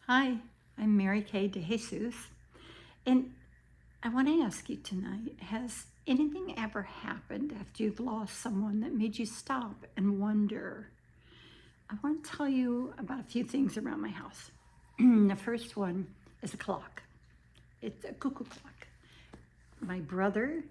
Hi, I'm Mary Kay de Jesus, and I want to ask you tonight, has anything ever happened after you've lost someone that made you stop and wonder? I want to tell you about a few things around my house. The first one is a clock. It's a cuckoo clock. My brother,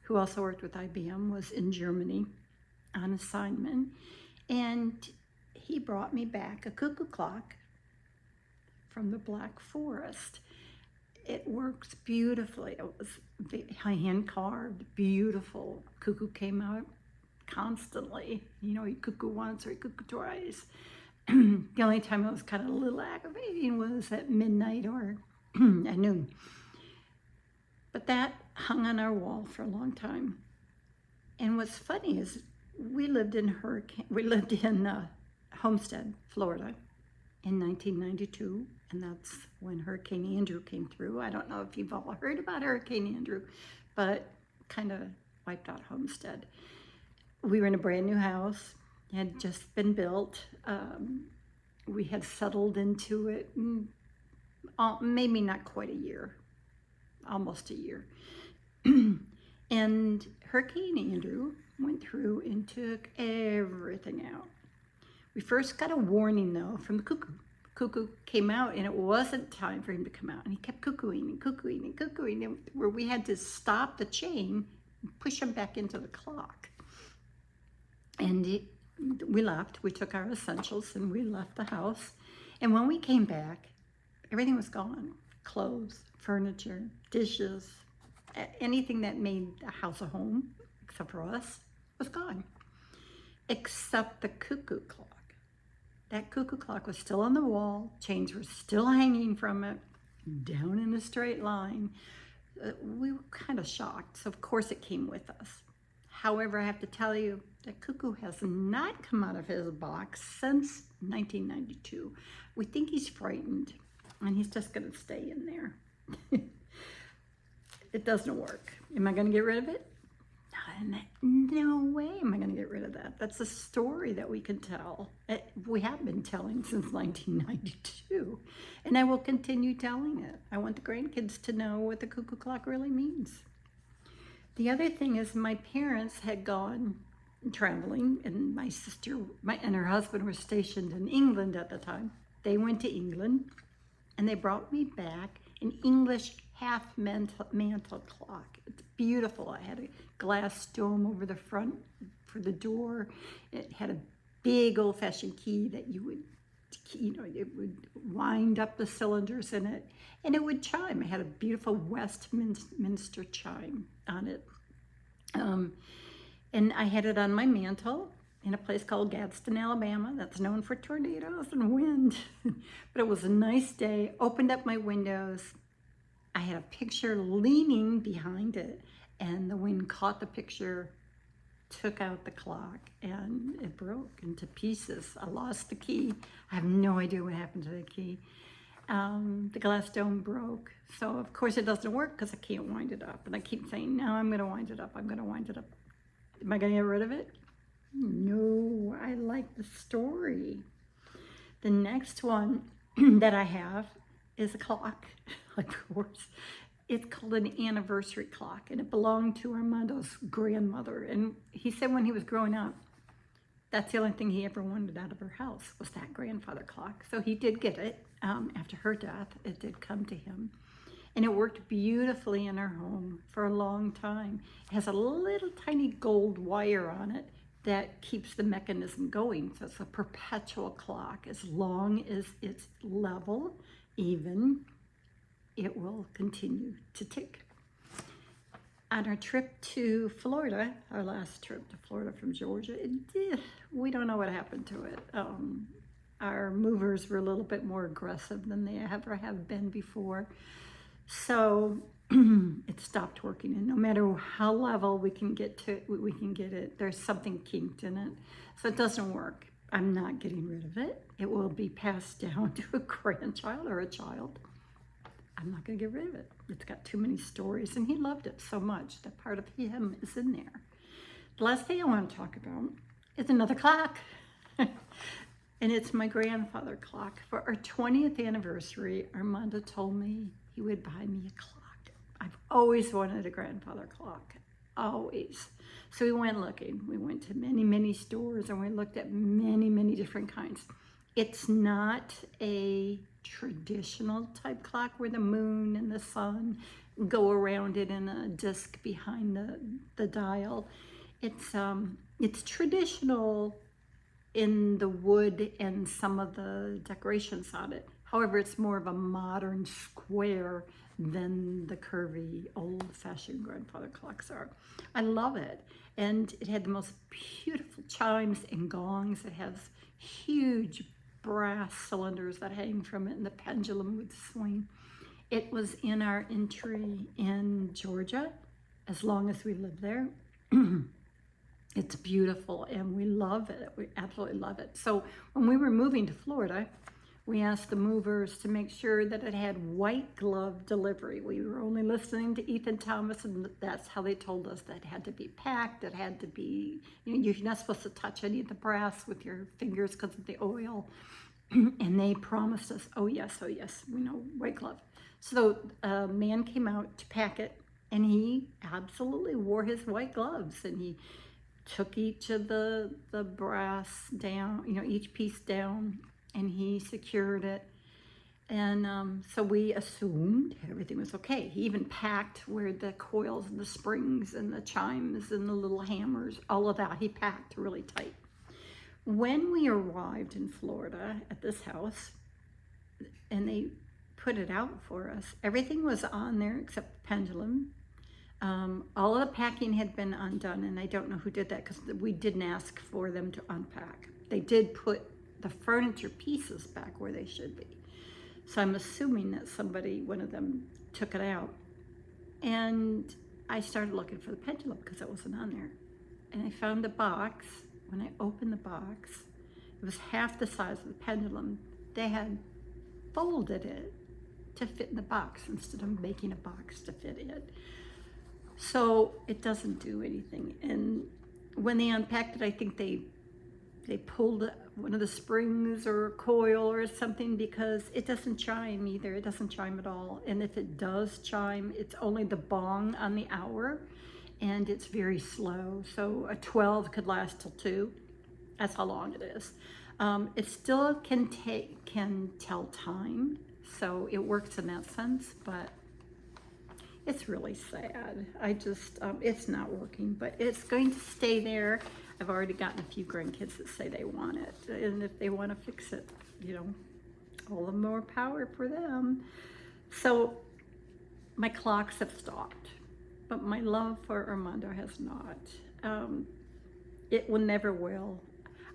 who also worked with IBM, was in Germany on assignment, and he brought me back a cuckoo clock from the Black Forest. It works beautifully. It was hand carved, beautiful. Cuckoo came out constantly. You know, you cuckoo once or you cuckoo twice. The only time it was kind of a little aggravating was at midnight or at noon. But that hung on our wall for a long time. And what's funny is we lived in Homestead, Florida, in 1992, and that's when Hurricane Andrew came through. I don't know if you've all heard about Hurricane Andrew, but kind of wiped out Homestead. We were in a brand new house, it had just been built. We had settled into it maybe not quite a year, almost a year. And Hurricane Andrew went through and took everything out. We first got a warning though from the cuckoo. Cuckoo came out and it wasn't time for him to come out, and he kept cuckooing and cuckooing and cuckooing, and where we had to stop the chain and push him back into the clock. And we left. We took our essentials and we left the house. And when we came back, everything was gone. Clothes, furniture, dishes, anything that made the house a home, except for us, was gone. Except the cuckoo clock. That cuckoo clock was still on the wall, chains were still hanging from it, down in a straight line. We were kind of shocked, so of course it came with us. However, I have to tell you, the cuckoo has not come out of his box since 1992. We think he's frightened, and he's just going to stay in there. It doesn't work. Am I going to get rid of it? No way am I going to get rid of that. That's a story that we can tell. We have been telling since 1992, and I will continue telling it. I want the grandkids to know what the cuckoo clock really means. The other thing is my parents had gone traveling, and my sister and her husband were stationed in England at the time. They went to England, and they brought me back an English half mantle clock. It's beautiful. I had a glass dome over the front for the door. It had a big old-fashioned key that you would, it would wind up the cylinders in it, and it would chime. It had a beautiful Westminster chime on it. And I had it on my mantle in a place called Gadsden, Alabama, that's known for tornadoes and wind. But it was a nice day. Opened up my windows. I had a picture leaning behind it, and the wind caught the picture, took out the clock, and it broke into pieces. I lost the key. I have no idea what happened to the key. The glass dome broke. So of course it doesn't work because I can't wind it up. And I keep saying, no, I'm gonna wind it up. I'm gonna wind it up. Am I gonna get rid of it? No, I like the story. The next one that I have is a clock, of course. It's called an anniversary clock, and it belonged to Armando's grandmother. And he said when he was growing up, that's the only thing he ever wanted out of her house was that grandfather clock. So he did get it after her death. It did come to him. And it worked beautifully in our home for a long time. It has a little tiny gold wire on it that keeps the mechanism going. So it's a perpetual clock. As long as it's level, even, it will continue to tick. On our trip to Florida, our last trip to Florida from Georgia, we don't know what happened to it. Our movers were a little bit more aggressive than they ever have been before. So it stopped working, and no matter how level we can get it, there's something kinked in it. So it doesn't work. I'm not getting rid of it. It will be passed down to a grandchild or a child. I'm not going to get rid of it. It's got too many stories, and he loved it so much that part of him is in there. The last thing I want to talk about is another clock. And it's my grandfather clock. For our 20th anniversary, Armando told me he would buy me a clock. I've always wanted a grandfather clock, always. So we went looking. We went to many, many stores and we looked at many, many different kinds. It's not a traditional type clock where the moon and the sun go around it in a disc behind the dial. It's traditional in the wood and some of the decorations on it. However, it's more of a modern square than the curvy, old-fashioned grandfather clocks are. I love it. And it had the most beautiful chimes and gongs. It has huge brass cylinders that hang from it, and the pendulum would swing. It was in our entry in Georgia, as long as we lived there. It's beautiful and we love it. We absolutely love it. So when we were moving to Florida, we asked the movers to make sure that it had white glove delivery. We were only listening to Ethan Thomas, and that's how they told us that it had to be packed. It had to be, you're not supposed to touch any of the brass with your fingers because of the oil. And they promised us, oh yes, we know, white glove. So a man came out to pack it, and he absolutely wore his white gloves, and he took each of the brass down, each piece down, and he secured it. And so we assumed everything was okay. He even packed where the coils and the springs and the chimes and the little hammers, all of that, he packed really tight. When we arrived in Florida at this house, and they put it out for us, everything was on there except the pendulum. All of the packing had been undone, and I don't know who did that because we didn't ask for them to unpack. They did put the furniture pieces back where they should be. So I'm assuming that one of them took it out. And I started looking for the pendulum because it wasn't on there. And I found the box. When I opened the box, it was half the size of the pendulum. They had folded it to fit in the box instead of making a box to fit it. So it doesn't do anything. And when they unpacked it, I think they pulled one of the springs or a coil or something, because it doesn't chime either. It doesn't chime at all. And if it does chime, it's only the bong on the hour, and it's very slow. So a 12 could last till 2. That's how long it is. It still can tell time, so it works in that sense, but it's really sad. It's not working, but it's going to stay there. I've already gotten a few grandkids that say they want it, and if they want to fix it, all the more power for them. So my clocks have stopped, but my love for Armando has not. It will never will.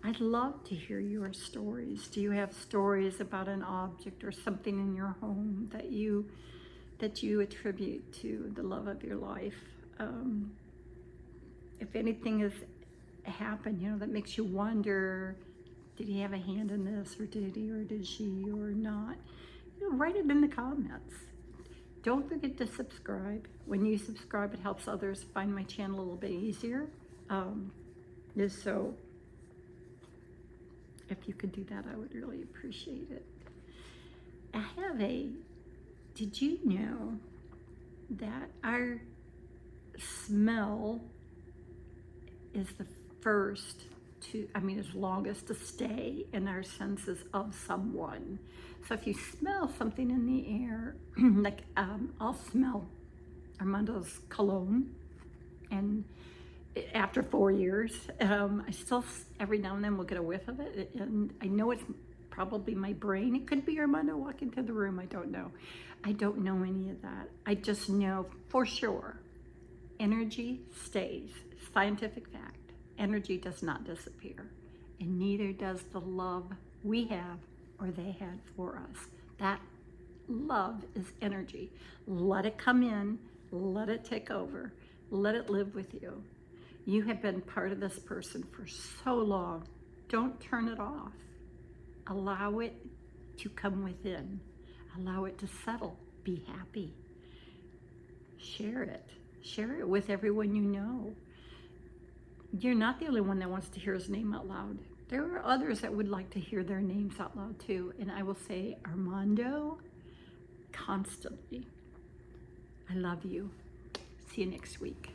I'd love to hear your stories. Do you have stories about an object or something in your home that you attribute to the love of your life? If anything has happened, that makes you wonder, did he have a hand in this, or did he, or did she, or not? Write it in the comments. Don't forget to subscribe. When you subscribe, it helps others find my channel a little bit easier. So if you could do that, I would really appreciate it. Did you know that our smell is the first is longest to stay in our senses of someone? So if you smell something in the air, like I'll smell Armando's cologne, and after 4 years, I still every now and then will get a whiff of it, and I know it's probably my brain. It could be Armando walking through the room. I don't know. I don't know any of that. I just know for sure energy stays. Scientific fact. Energy does not disappear, and neither does the love we have or they had for us. That love is energy. Let it come in. Let it take over. Let it live with you. You have been part of this person for so long. Don't turn it off. Allow it to come within. Allow it to settle. Be happy. Share it. Share it with everyone you know. You're not the only one that wants to hear his name out loud. There are others that would like to hear their names out loud too, and I will say Armando constantly. I love you. See you next week.